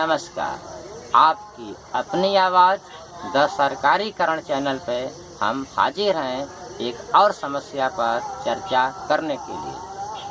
नमस्कार। आपकी अपनी आवाज़ द सरकारीकरण चैनल पे हम हाजिर हैं एक और समस्या पर चर्चा करने के लिए,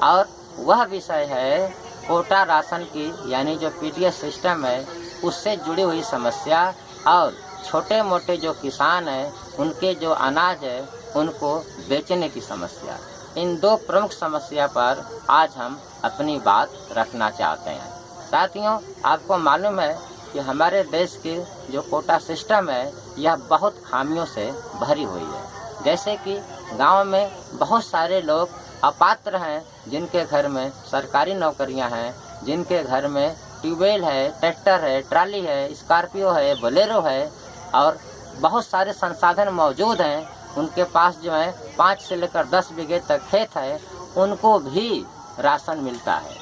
और वह विषय है कोटा राशन की, यानी जो पीडीएस सिस्टम है उससे जुड़ी हुई समस्या और छोटे मोटे जो किसान हैं उनके जो अनाज है उनको बेचने की समस्या। इन दो प्रमुख समस्या पर आज हम अपनी बात रखना चाहते हैं। साथियों, आपको मालूम है कि हमारे देश की जो कोटा सिस्टम है यह बहुत खामियों से भरी हुई है। जैसे कि गांव में बहुत सारे लोग अपात्र हैं जिनके घर में सरकारी नौकरियां हैं, जिनके घर में ट्यूबवेल है, ट्रैक्टर है, ट्राली है, स्कॉर्पियो है, बोलेरो है और बहुत सारे संसाधन मौजूद हैं। उनके पास जो है 5 से लेकर 10 बीघे तक खेत है, उनको भी राशन मिलता है।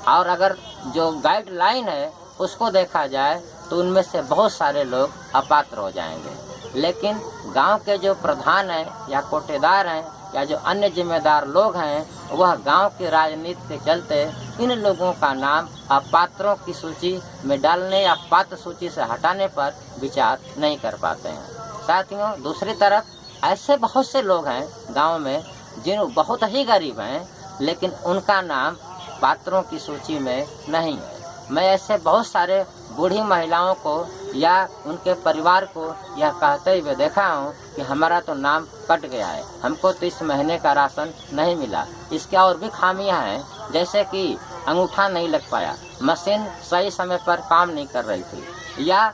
और अगर जो गाइडलाइन है उसको देखा जाए तो उनमें से बहुत सारे लोग अपात्र हो जाएंगे। लेकिन गांव के जो प्रधान हैं या कोटेदार हैं या जो अन्य जिम्मेदार लोग हैं, वह गांव की राजनीति के चलते इन लोगों का नाम अपात्रों की सूची में डालने या पात्र सूची से हटाने पर विचार नहीं कर पाते हैं। साथियों, दूसरी तरफ ऐसे बहुत से लोग हैं गांव में जिन बहुत ही गरीब हैं, लेकिन उनका नाम पात्रों की सूची में नहीं है। मैं ऐसे बहुत सारे बूढ़ी महिलाओं को या उनके परिवार को यह कहते हुए देखा हूँ कि हमारा तो नाम कट गया है, हमको तो इस महीने का राशन नहीं मिला। इसके और भी खामियां हैं, जैसे कि अंगूठा नहीं लग पाया, मशीन सही समय पर काम नहीं कर रही थी, या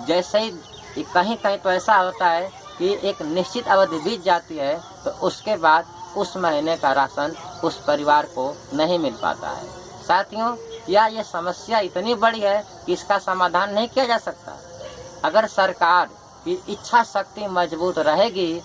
जैसे ही कहीं कहीं तो ऐसा होता है कि एक निश्चित अवधि बीत जाती है तो उसके बाद उस महीने का राशन उस परिवार को नहीं मिल पाता है। साथियों, या ये समस्या इतनी बड़ी है कि इसका समाधान नहीं किया जा सकता। अगर सरकार की इच्छा शक्ति मजबूत रहेगी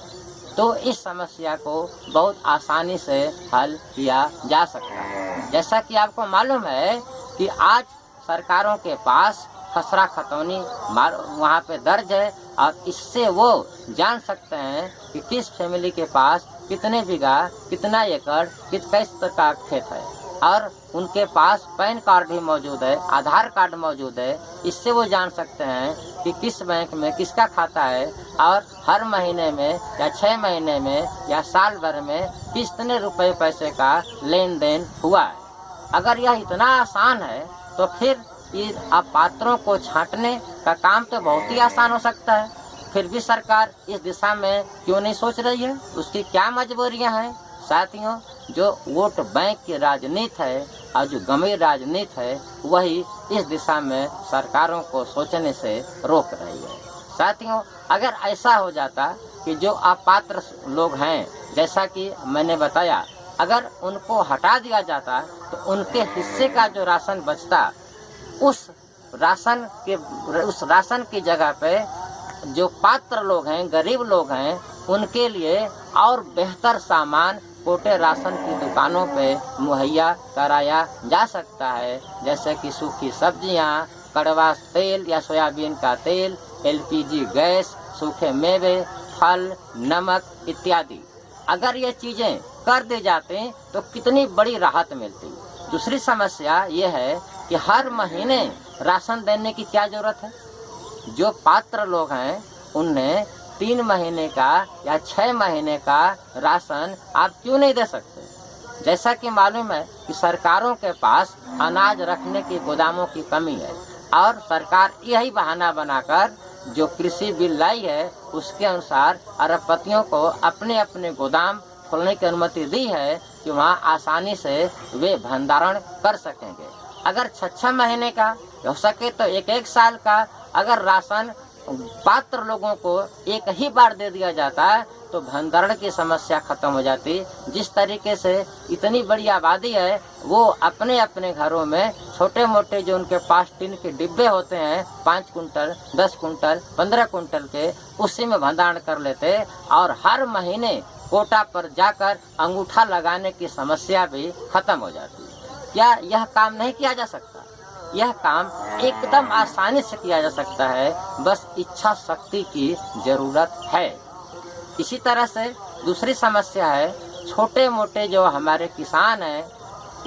तो इस समस्या को बहुत आसानी से हल किया जा सकता है। जैसा कि आपको मालूम है कि आज सरकारों के पास खसरा खतौनी वहाँ पे दर्ज है, और इससे वो जान सकते हैं कि किस फैमिली के पास कितने बीघा, कितना एकड़, किस तरह का खेत है, और उनके पास पैन कार्ड भी मौजूद है, आधार कार्ड मौजूद है। इससे वो जान सकते हैं कि किस बैंक में किसका खाता है और हर महीने में या 6 महीने में या साल भर में कितने रुपए पैसे का लेन देन हुआ है। अगर यह इतना आसान है तो फिर इन अपात्रों को छांटने का काम तो बहुत ही आसान हो सकता है। फिर भी सरकार इस दिशा में क्यों नहीं सोच रही है? उसकी क्या मजबूरियां हैं? साथियों, जो वोट बैंक की राजनीति है और जो गंभीर राजनीति है वही इस दिशा में सरकारों को सोचने से रोक रही है। साथियों, अगर ऐसा हो जाता कि जो अपात्र लोग हैं, जैसा कि मैंने बताया, अगर उनको हटा दिया जाता तो उनके हिस्से का जो राशन बचता, उस राशन की जगह पे जो पात्र लोग हैं, गरीब लोग हैं, उनके लिए और बेहतर सामान कोटे राशन की दुकानों पे मुहैया कराया जा सकता है, जैसे कि सूखी सब्जियां, कड़वा तेल या सोयाबीन का तेल, एलपीजी गैस, सूखे मेवे, फल, नमक इत्यादि। अगर ये चीजें कर दी जाती तो कितनी बड़ी राहत मिलती। दूसरी समस्या ये है कि हर महीने राशन देने की क्या जरूरत है? जो पात्र लोग हैं उन्हें 3 महीने का या 6 महीने का राशन आप क्यों नहीं दे सकते? जैसा कि मालूम है कि सरकारों के पास अनाज रखने की गोदामों की कमी है, और सरकार यही बहाना बनाकर जो कृषि बिल लाई है उसके अनुसार अरबपतियों को अपने अपने गोदाम खोलने की अनुमति दी है कि वहाँ आसानी से वे भंडारण कर सकेंगे। अगर 6 महीने का हो सके तो 1 साल का अगर राशन पात्र लोगों को एक ही बार दे दिया जाता है तो भंडारण की समस्या खत्म हो जाती। जिस तरीके से इतनी बड़ी आबादी है वो अपने अपने घरों में छोटे मोटे जो उनके पास टिन के डिब्बे होते हैं 5 कुंटल, 10 कुंटल, 15 कुंटल के, उसी में भंडारण कर लेते और हर महीने कोटा पर जाकर अंगूठा लगाने की समस्या भी खत्म हो जाती। क्या यह काम नहीं किया जा सकता? यह काम एकदम आसानी से किया जा सकता है, बस इच्छा शक्ति की जरूरत है। इसी तरह से दूसरी समस्या है, छोटे मोटे जो हमारे किसान हैं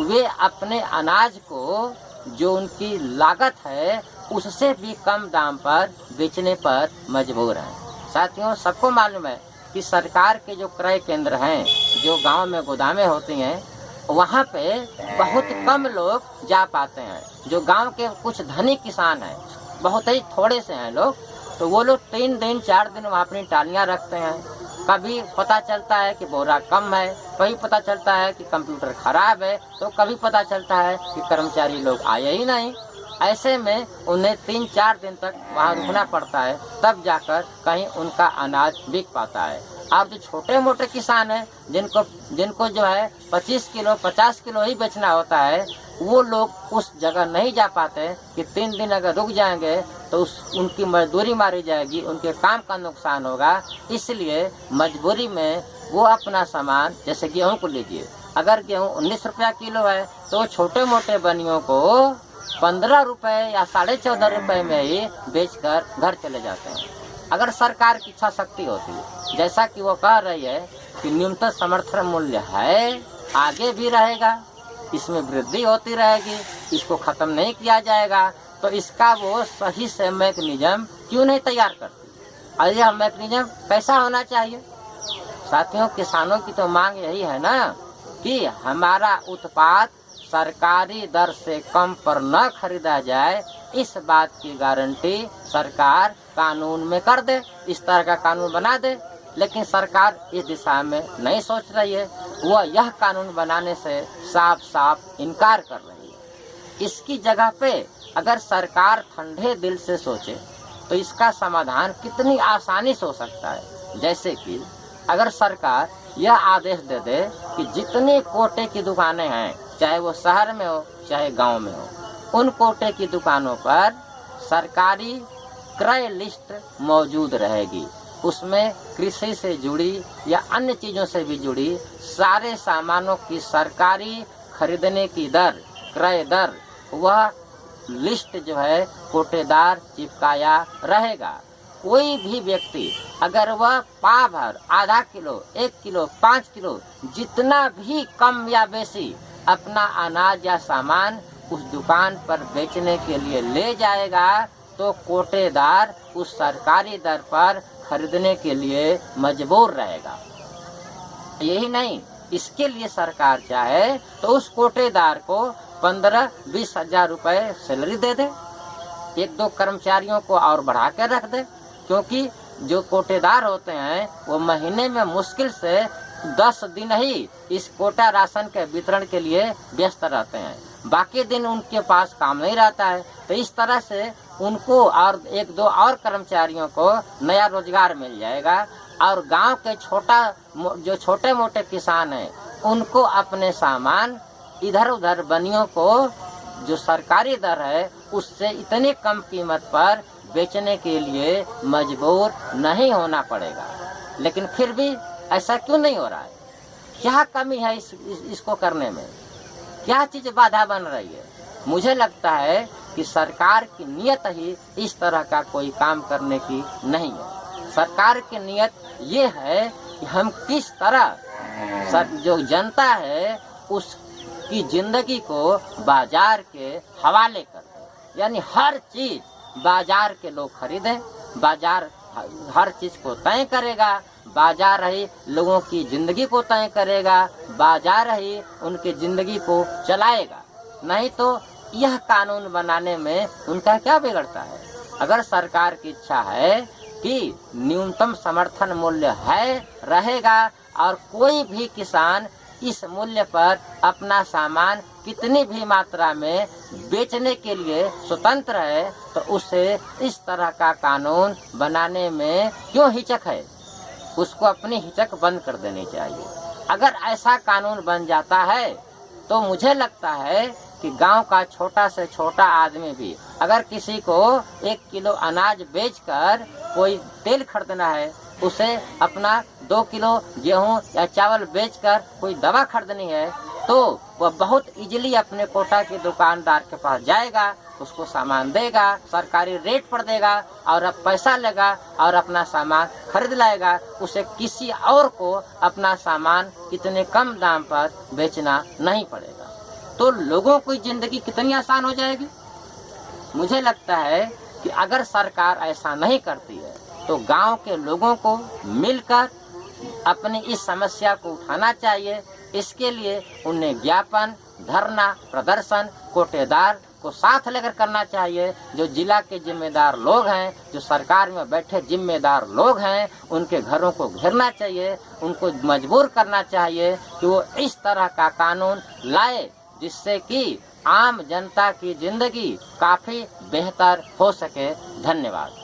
वे अपने अनाज को जो उनकी लागत है उससे भी कम दाम पर बेचने पर मजबूर हैं। साथियों, सबको मालूम है कि सरकार के जो क्रय केंद्र हैं, जो गांव में गोदामें होती हैं, वहाँ पे बहुत कम लोग जा पाते हैं। जो गांव के कुछ धनी किसान हैं, बहुत ही थोड़े से हैं लोग, तो वो लोग 3 दिन 4 दिन वहाँ अपनी टालियाँ रखते हैं। कभी पता चलता है कि बोरा कम है, कभी पता चलता है कि कंप्यूटर खराब है, तो कभी पता चलता है कि कर्मचारी लोग आए ही नहीं। ऐसे में उन्हें 3-4 दिन तक वहाँ रुकना पड़ता है, तब जाकर कहीं उनका अनाज बिक पाता है। और जो छोटे मोटे किसान हैं, जिनको जो है 25 किलो 50 किलो ही बेचना होता है, वो लोग उस जगह नहीं जा पाते कि 3 दिन अगर रुक जाएंगे तो उनकी मजदूरी मारी जाएगी, उनके काम का नुकसान होगा। इसलिए मजबूरी में वो अपना सामान, जैसे गेहूँ को लीजिए, अगर गेहूँ 19 रुपया किलो है तो छोटे मोटे बनियों को 15 रुपये या 14.5 रुपये में ही बेचकर घर चले जाते हैं। अगर सरकार की इच्छा शक्ति होती, जैसा कि वो कह रही है कि न्यूनतम समर्थन मूल्य है, आगे भी रहेगा, इसमें वृद्धि होती रहेगी, इसको ख़त्म नहीं किया जाएगा, तो इसका वो सही से मैकेनिज्म क्यों नहीं तैयार करती? और यह मैकेनिज्म कैसा होना चाहिए? साथियों, किसानों की तो मांग यही है ना कि हमारा उत्पाद सरकारी दर से कम पर न खरीदा जाए। इस बात की गारंटी सरकार कानून में कर दे, इस तरह का कानून बना दे। लेकिन सरकार इस दिशा में नहीं सोच रही है, वह यह कानून बनाने से साफ साफ इनकार कर रही है। इसकी जगह पे अगर सरकार ठंडे दिल से सोचे तो इसका समाधान कितनी आसानी से हो सकता है। जैसे कि अगर सरकार यह आदेश दे दे कि जितने कोटे की दुकानें हैं, चाहे वो शहर में हो चाहे गांव में हो, उन कोटे की दुकानों पर सरकारी क्रय लिस्ट मौजूद रहेगी। उसमें कृषि से जुड़ी या अन्य चीज़ों से भी जुड़ी सारे सामानों की सरकारी खरीदने की दर, क्रय दर, वह लिस्ट जो है कोटेदार चिपकाया रहेगा। कोई भी व्यक्ति अगर वह पाव भर, आधा किलो, 1 किलो, 5 किलो, जितना भी कम या बेसी अपना अनाज या सामान उस दुकान पर बेचने के लिए ले जाएगा, तो कोटेदार उस सरकारी दर पर खरीदने के लिए मजबूर रहेगा। यही नहीं, इसके लिए सरकार चाहे तो उस कोटेदार को 15-20 हजार रुपये सैलरी दे दे, 1-2 कर्मचारियों को और बढ़ा कर रख दे, क्योंकि जो कोटेदार होते हैं वो महीने में मुश्किल से 10 दिन ही इस कोटा राशन के वितरण के लिए व्यस्त रहते हैं, बाकी दिन उनके पास काम नहीं रहता है। तो इस तरह से उनको और 1-2 और कर्मचारियों को नया रोजगार मिल जाएगा, और गांव के जो छोटे मोटे किसान हैं उनको अपने सामान इधर उधर बनियों को जो सरकारी दर है उससे इतने कम कीमत पर बेचने के लिए मजबूर नहीं होना पड़ेगा। लेकिन फिर भी ऐसा क्यों नहीं हो रहा है? क्या कमी है इसको करने में? क्या चीज़ बाधा बन रही है? मुझे लगता है कि सरकार की नीयत ही इस तरह का कोई काम करने की नहीं है। सरकार की नीयत ये है कि हम किस तरह जो जनता है उसकी जिंदगी को बाजार के हवाले कर दें, यानी हर चीज़ बाजार के लोग खरीदें, बाजार हर चीज़ को तय करेगा, बाजार ही लोगों की ज़िंदगी को तय करेगा, बाजार ही उनकी ज़िंदगी को चलाएगा। नहीं तो यह कानून बनाने में उनका क्या बिगड़ता है? अगर सरकार की इच्छा है कि न्यूनतम समर्थन मूल्य है रहेगा और कोई भी किसान इस मूल्य पर अपना सामान कितनी भी मात्रा में बेचने के लिए स्वतंत्र है, तो उसे इस तरह का कानून बनाने में क्यों हिचक है? उसको अपनी हिचक बंद कर देनी चाहिए। अगर ऐसा कानून बन जाता है तो मुझे लगता है कि गांव का छोटा से छोटा आदमी भी अगर किसी को 1 किलो अनाज बेचकर कोई तेल खरीदना है, उसे अपना 2 किलो गेहूं या चावल बेचकर कोई दवा खरीदनी है, तो वह बहुत इजीली अपने कोटा के दुकानदार के पास जाएगा, उसको सामान देगा, सरकारी रेट पर देगा और अब पैसा लेगा और अपना सामान खरीद लाएगा। उसे किसी और को अपना सामान इतने कम दाम पर बेचना नहीं पड़ेगा। तो लोगों की जिंदगी कितनी आसान हो जाएगी। मुझे लगता है कि अगर सरकार ऐसा नहीं करती है तो गांव के लोगों को मिलकर अपनी इस समस्या को उठाना चाहिए। इसके लिए उन्हें ज्ञापन, धरना, प्रदर्शन, कोटेदार को साथ लेकर करना चाहिए। जो जिला के जिम्मेदार लोग हैं, जो सरकार में बैठे जिम्मेदार लोग हैं, उनके घरों को घेरना चाहिए, उनको मजबूर करना चाहिए कि वो इस तरह का कानून लाए जिससे कि आम जनता की जिंदगी काफ़ी बेहतर हो सके। धन्यवाद।